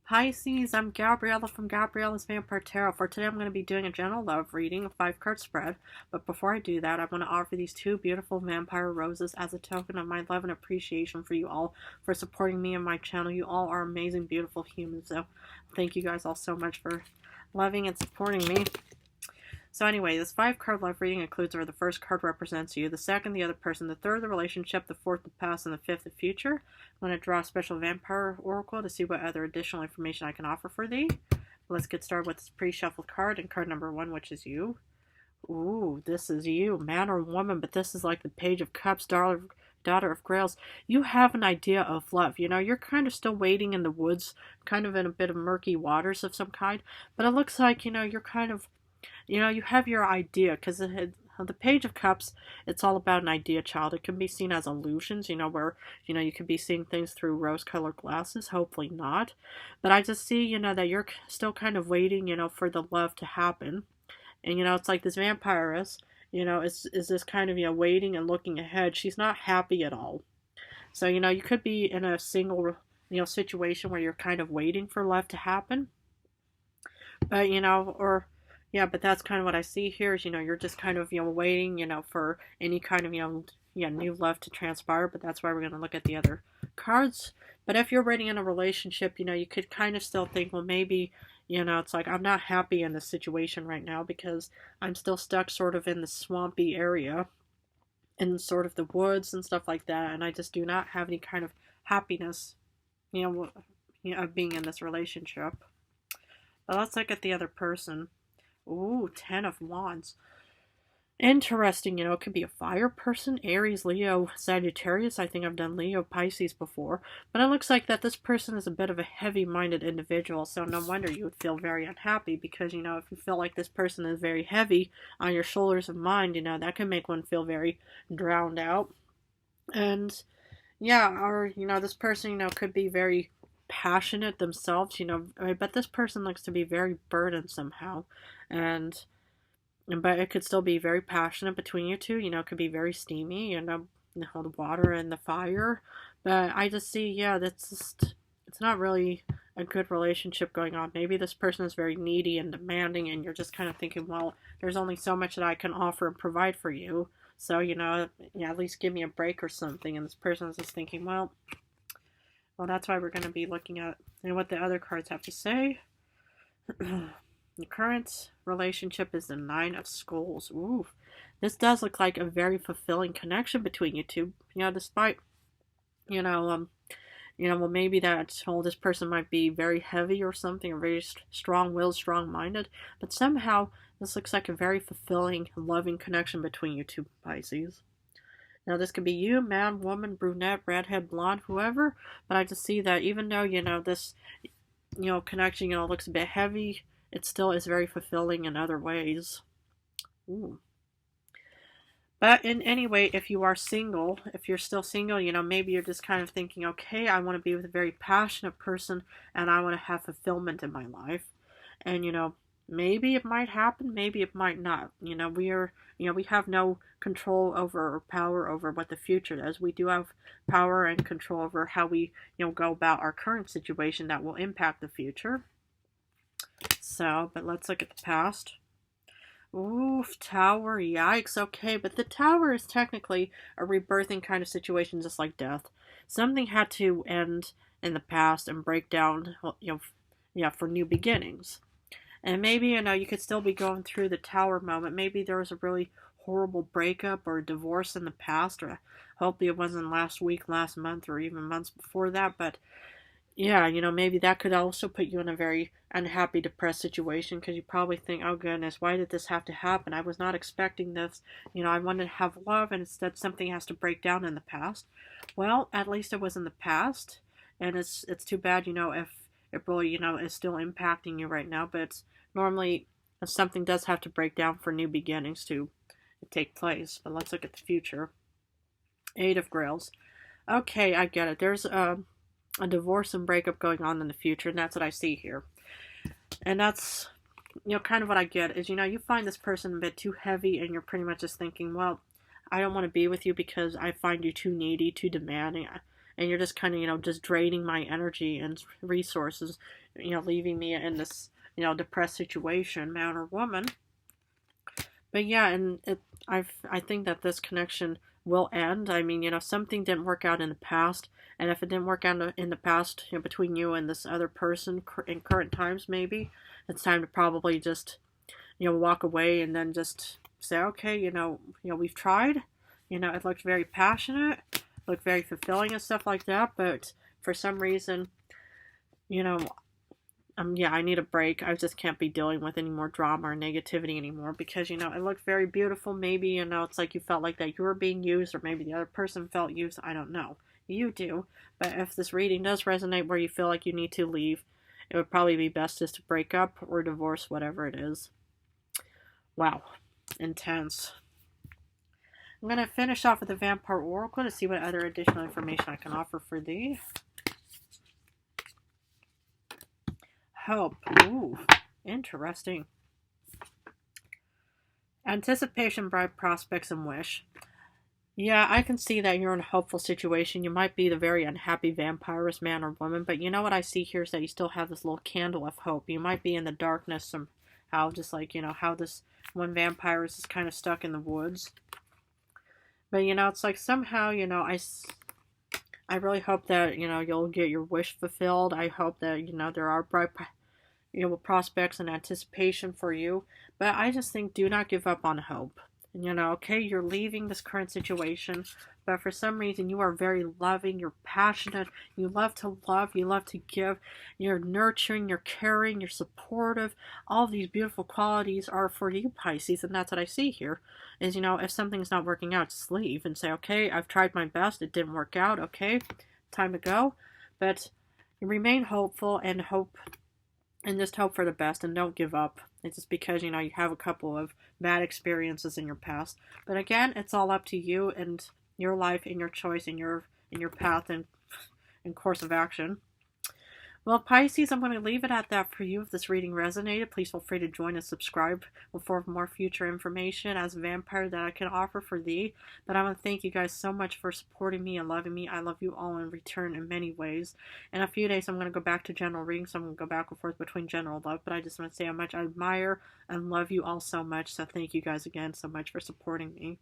Pisces, I'm Gabriella from Gabriella's Vampire Tarot. For today, I'm going to be doing a general love reading, a 5-card spread. But before I do that, I want to offer these 2 beautiful vampire roses as a token of my love and appreciation for you all for supporting me and my channel. You all are amazing, beautiful humans. So thank you guys all so much for loving and supporting me. So anyway, this 5-card love reading includes where the first card represents you, the second the other person, the third the relationship, the fourth the past, and the fifth the future. I'm going to draw a special vampire oracle to see what other additional information I can offer for thee. Let's get started with this pre-shuffled card and card number 1, which is you. Ooh, this is you, man or woman, but this is like the Page of Cups, Daughter of Grails. You have an idea of love. You know, you're kind of still waiting in the woods, kind of in a bit of murky waters of some kind, but it looks like, you're kind of you have your idea, because the Page of Cups, it's all about an idea, child. It can be seen as illusions, where, you could be seeing things through rose-colored glasses, hopefully not. But I just see, that you're still kind of waiting, for the love to happen. And, it's like this vampiress, is this kind of, waiting and looking ahead. She's not happy at all. So, you could be in a single, situation where you're kind of waiting for love to happen. But, or yeah, but that's kind of what I see here is, you're just kind of, waiting, for any kind of, new love to transpire. But that's why we're going to look at the other cards. But if you're already in a relationship, you could kind of still think, well, maybe, it's like I'm not happy in this situation right now because I'm still stuck sort of in the swampy area in sort of the woods and stuff like that. And I just do not have any kind of happiness, of being in this relationship. But let's look at the other person. Ooh, 10 of Wands. Interesting, it could be a fire person, Aries, Leo, Sagittarius. I think I've done Leo, Pisces before. But it looks like that this person is a bit of a heavy-minded individual, so no wonder you would feel very unhappy because, if you feel like this person is very heavy on your shoulders and mind, that can make one feel very drowned out. And, yeah, or, this person, could be very passionate themselves, but this person looks to be very burdened somehow. But it could still be very passionate between you two. It could be very steamy, the water and the fire. But I just see, yeah, it's not really a good relationship going on. Maybe this person is very needy and demanding, and you're just kind of thinking, well, there's only so much that I can offer and provide for you. So, at least give me a break or something. And this person is just thinking, well, that's why we're going to be looking at what the other cards have to say. The current relationship is the 9 of Skulls. Ooh, this does look like a very fulfilling connection between you two. Despite, well, maybe that, this person might be very heavy or something, or very strong-willed, strong-minded, but somehow this looks like a very fulfilling, loving connection between you two, Pisces. Now, this could be you, man, woman, brunette, redhead, blonde, whoever, but I just see that even though, this, connection, looks a bit heavy, it still is very fulfilling in other ways. Ooh. But in any way, if you are single, if you're still single, maybe you're just kind of thinking, okay, I want to be with a very passionate person and I want to have fulfillment in my life. And, maybe it might happen, maybe it might not. We have no control over or power over what the future does. We do have power and control over how we, go about our current situation that will impact the future. So, but let's look at the past. Oof, Tower, yikes, okay, but the Tower is technically a rebirthing kind of situation, just like death. Something had to end in the past and break down, for new beginnings. And maybe, you could still be going through the Tower moment. Maybe there was a really horrible breakup or divorce in the past, or hopefully it wasn't last week, last month, or even months before that, but yeah, maybe that could also put you in a very unhappy, depressed situation because you probably think, oh goodness, why did this have to happen? I was not expecting this. I wanted to have love and instead something has to break down in the past. Well, at least it was in the past, and it's too bad, if it really, is still impacting you right now, but it's normally something does have to break down for new beginnings to take place. But let's look at the future. 8 of Grails. Okay, I get it. There's a divorce and breakup going on in the future, and that's what I see here. And that's, kind of what I get is, you find this person a bit too heavy, and you're pretty much just thinking, well, I don't want to be with you because I find you too needy, too demanding. and you're just kind of, just draining my energy and resources, leaving me in this, depressed situation, man or woman. But yeah, and I think that this connection will end. I mean, something didn't work out in the past, and if it didn't work out in the past, between you and this other person in current times, maybe it's time to probably just, walk away and then just say, okay, we've tried. It looked very passionate, looked very fulfilling and stuff like that, but for some reason, you know, yeah, I need a break. I just can't be dealing with any more drama or negativity anymore because, it looked very beautiful. Maybe, it's like you felt like that you were being used, or maybe the other person felt used. I don't know. You do. But if this reading does resonate where you feel like you need to leave, it would probably be best just to break up or divorce, whatever it is. Wow. Intense. I'm going to finish off with the Vampire Oracle to see what other additional information I can offer for thee. Hope. Ooh, interesting. Anticipation, bright prospects, and wish. Yeah, I can see that you're in a hopeful situation. You might be the very unhappy vampirist man or woman, but what I see here is that you still have this little candle of hope. You might be in the darkness somehow, just like, how this one vampire is kind of stuck in the woods. But, it's like somehow, I really hope that, you'll get your wish fulfilled. I hope that, there are bright, prospects and anticipation for you. But I just think do not give up on hope. And, okay, you're leaving this current situation, but for some reason you are very loving, you're passionate, you love to love, you love to give, you're nurturing, you're caring, you're supportive. All these beautiful qualities are for you, Pisces, and that's what I see here. Is, if something's not working out, just leave and say, okay, I've tried my best, it didn't work out, okay, time to go. But remain hopeful and just hope for the best and don't give up. It's just because, you have a couple of bad experiences in your past. But again, it's all up to you and your life and your choice and your path and course of action. Well, Pisces, I'm going to leave it at that for you. If this reading resonated, please feel free to join and subscribe for more future information as a vampire that I can offer for thee. But I want to thank you guys so much for supporting me and loving me. I love you all in return in many ways. In a few days, I'm going to go back to general reading, so I'm going to go back and forth between general love. But I just want to say how much I admire and love you all so much. So thank you guys again so much for supporting me.